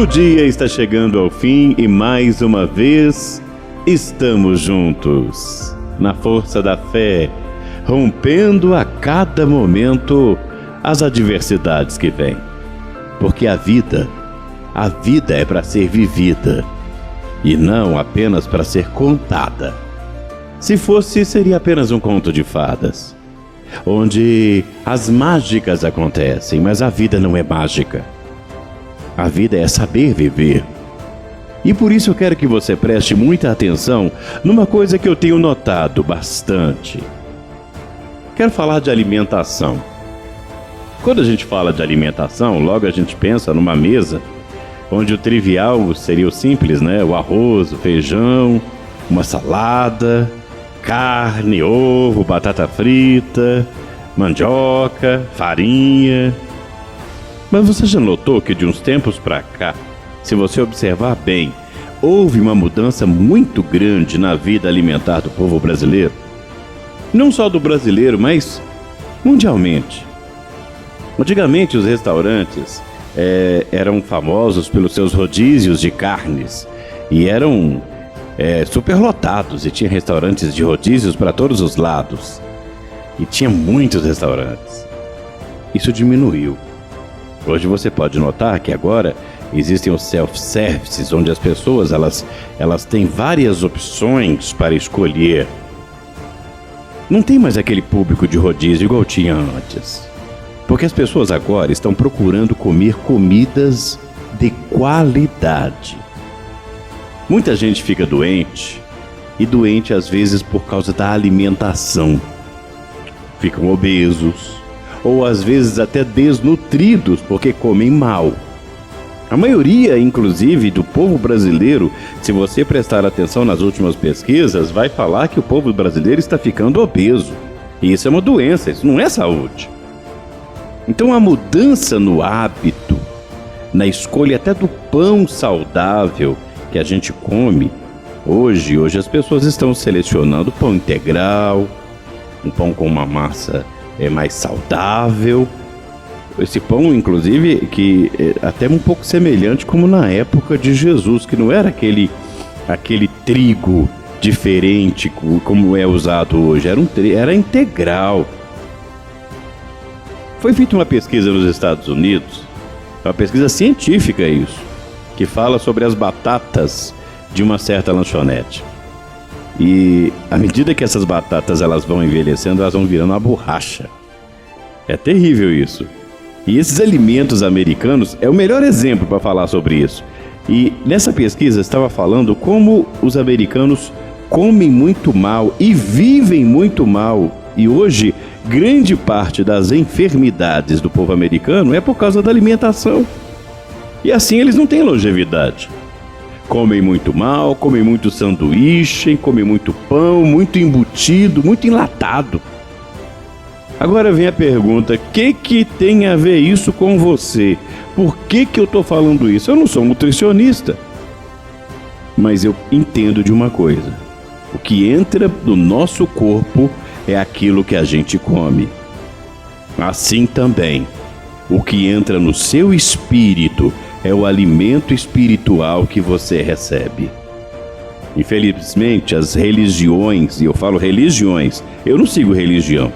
O dia está chegando ao fim e mais uma vez estamos juntos, na força da fé, rompendo a cada momento as adversidades que vêm. Porque a vida é para ser vivida e não apenas para ser contada. Se fosse, seria apenas um conto de fadas, onde as mágicas acontecem, mas a vida não é mágica. A vida é saber viver. E por isso eu quero que você preste muita atenção numa coisa que eu tenho notado bastante. Quero falar de alimentação. Quando a gente fala de alimentação, logo a gente pensa numa mesa onde o trivial seria o simples, né? O arroz, o feijão, uma salada, carne, ovo, batata frita, mandioca, farinha. Mas você já notou que de uns tempos para cá, se você observar bem, houve uma mudança muito grande na vida alimentar do povo brasileiro? Não só do brasileiro, mas mundialmente. Antigamente os restaurantes eram famosos pelos seus rodízios de carnes e eram superlotados, e tinha restaurantes de rodízios para todos os lados. E tinha muitos restaurantes. Isso diminuiu. Hoje você pode notar que agora existem os self-services, onde as pessoas elas têm várias opções para escolher. Não tem mais aquele público de rodízio igual tinha antes. Porque as pessoas agora estão procurando comer comidas de qualidade. Muita gente fica doente, e doente às vezes por causa da alimentação. Ficam obesos, ou às vezes até desnutridos porque comem mal. A maioria, inclusive, do povo brasileiro, se você prestar atenção nas últimas pesquisas, vai falar que o povo brasileiro está ficando obeso. E isso é uma doença, isso não é saúde. Então a mudança no hábito, na escolha até do pão saudável que a gente come, hoje as pessoas estão selecionando pão integral, um pão com uma massa mais saudável. Esse pão, inclusive, que é até um pouco semelhante como na época de Jesus, que não era aquele trigo diferente como é usado hoje, era integral. Foi feita uma pesquisa nos Estados Unidos, uma pesquisa científica isso, que fala sobre as batatas de uma certa lanchonete. E à medida que essas batatas elas vão envelhecendo, elas vão virando uma borracha. É terrível isso. E esses alimentos americanos é o melhor exemplo para falar sobre isso. E nessa pesquisa estava falando como os americanos comem muito mal e vivem muito mal. E hoje, grande parte das enfermidades do povo americano é por causa da alimentação. E assim eles não têm longevidade. Comem muito mal, comem muito sanduíche, comem muito pão, muito embutido, muito enlatado. Agora vem a pergunta, o que tem a ver isso com você? Por que eu estou falando isso? Eu não sou nutricionista. Mas eu entendo de uma coisa. O que entra no nosso corpo é aquilo que a gente come. Assim também, o que entra no seu espírito é o alimento espiritual que você recebe. Infelizmente, as religiões, e eu falo religiões, eu não sigo religião.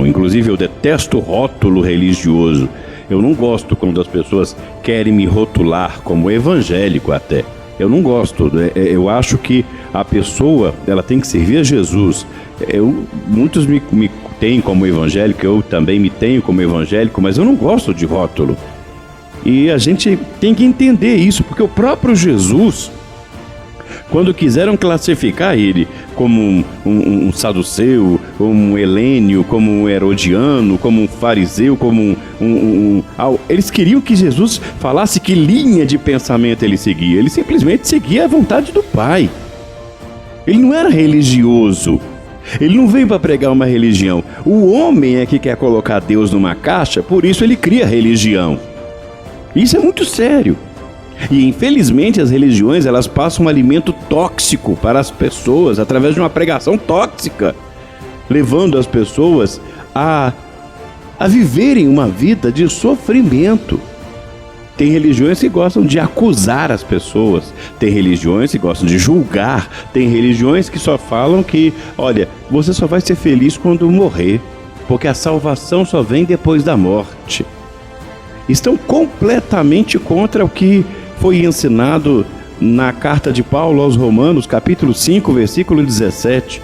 Inclusive eu detesto rótulo religioso. Eu não gosto quando as pessoas querem me rotular como evangélico até. Eu não gosto, eu acho que a pessoa ela tem que servir a Jesus. Muitos me têm como evangélico, eu também me tenho como evangélico, mas eu não gosto de rótulo. E a gente tem que entender isso, porque o próprio Jesus, quando quiseram classificar ele como um saduceu, um helênio, como um herodiano, como um fariseu, como eles queriam que Jesus falasse que linha de pensamento ele seguia. Ele simplesmente seguia a vontade do Pai. Ele não era religioso. Ele não veio para pregar uma religião. O homem é que quer colocar Deus numa caixa, por isso ele cria religião. Isso é muito sério. E infelizmente as religiões elas passam um alimento tóxico para as pessoas através de uma pregação tóxica, levando as pessoas a viverem uma vida de sofrimento. Tem religiões que gostam de acusar as pessoas, tem religiões que gostam de julgar, tem religiões que só falam que, olha, você só vai ser feliz quando morrer, porque a salvação só vem depois da morte. Estão completamente contra o que foi ensinado na carta de Paulo aos Romanos, capítulo 5, versículo 17,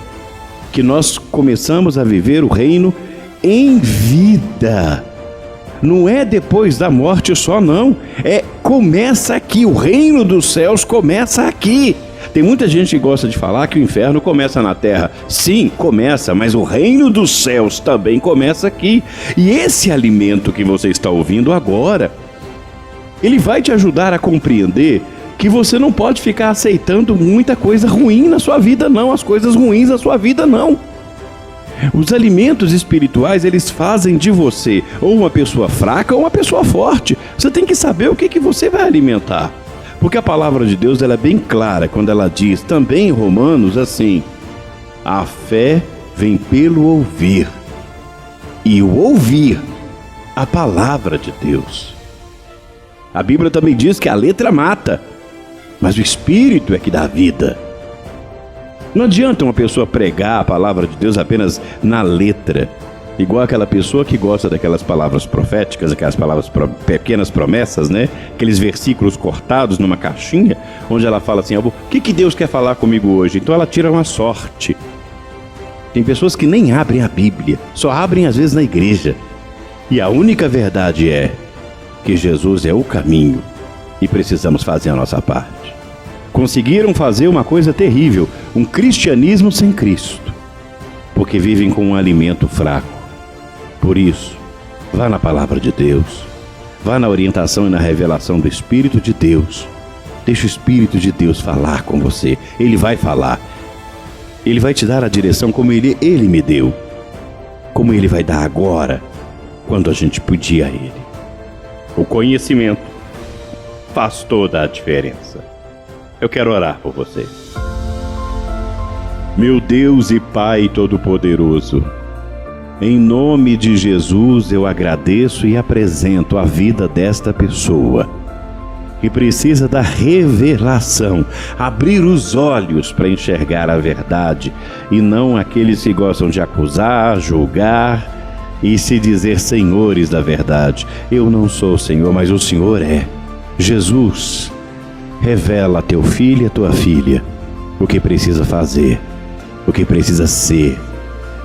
que nós começamos a viver o reino em vida. Não é depois da morte só, não. Começa aqui, o reino dos céus começa aqui. Tem muita gente que gosta de falar que o inferno começa na terra. Sim, começa, mas o reino dos céus também começa aqui. E esse alimento que você está ouvindo agora, ele vai te ajudar a compreender que você não pode ficar aceitando muita coisa ruim na sua vida, não. As coisas ruins da sua vida, não. Os alimentos espirituais, eles fazem de você ou uma pessoa fraca ou uma pessoa forte. Você tem que saber o que você vai alimentar. Porque a palavra de Deus, ela é bem clara quando ela diz, também em Romanos, assim: a fé vem pelo ouvir, e o ouvir a palavra de Deus. A Bíblia também diz que a letra mata, mas o Espírito é que dá vida. Não adianta uma pessoa pregar a palavra de Deus apenas na letra, igual aquela pessoa que gosta daquelas palavras proféticas, aquelas palavras pequenas promessas, né? Aqueles versículos cortados numa caixinha, onde ela fala assim: o que Deus quer falar comigo hoje? Então ela tira uma sorte. Tem pessoas que nem abrem a Bíblia, só abrem às vezes na igreja. E a única verdade é que Jesus é o caminho e precisamos fazer a nossa parte. Conseguiram fazer uma coisa terrível, um cristianismo sem Cristo, porque vivem com um alimento fraco. Por isso, vá na palavra de Deus, vá na orientação e na revelação do Espírito de Deus. Deixa o Espírito de Deus falar com você. Ele vai falar. Ele vai te dar a direção como Ele me deu, como Ele vai dar agora, quando a gente pedir a Ele. O conhecimento faz toda a diferença. Eu quero orar por você. Meu Deus e Pai Todo-Poderoso, em nome de Jesus eu agradeço e apresento a vida desta pessoa que precisa da revelação, abrir os olhos para enxergar a verdade e não aqueles que gostam de acusar, julgar e se dizer senhores da verdade. Eu não sou Senhor, mas o Senhor é. Jesus, revela a teu filho e a tua filha o que precisa fazer, o que precisa ser.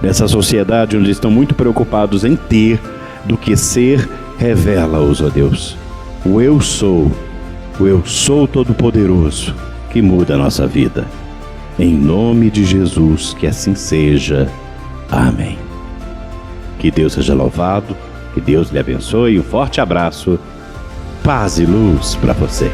Nessa sociedade onde estão muito preocupados em ter do que ser, revela-os, ó Deus. O eu sou Todo-Poderoso, que muda a nossa vida. Em nome de Jesus, que assim seja. Amém. Que Deus seja louvado, que Deus lhe abençoe. Um forte abraço, paz e luz para você.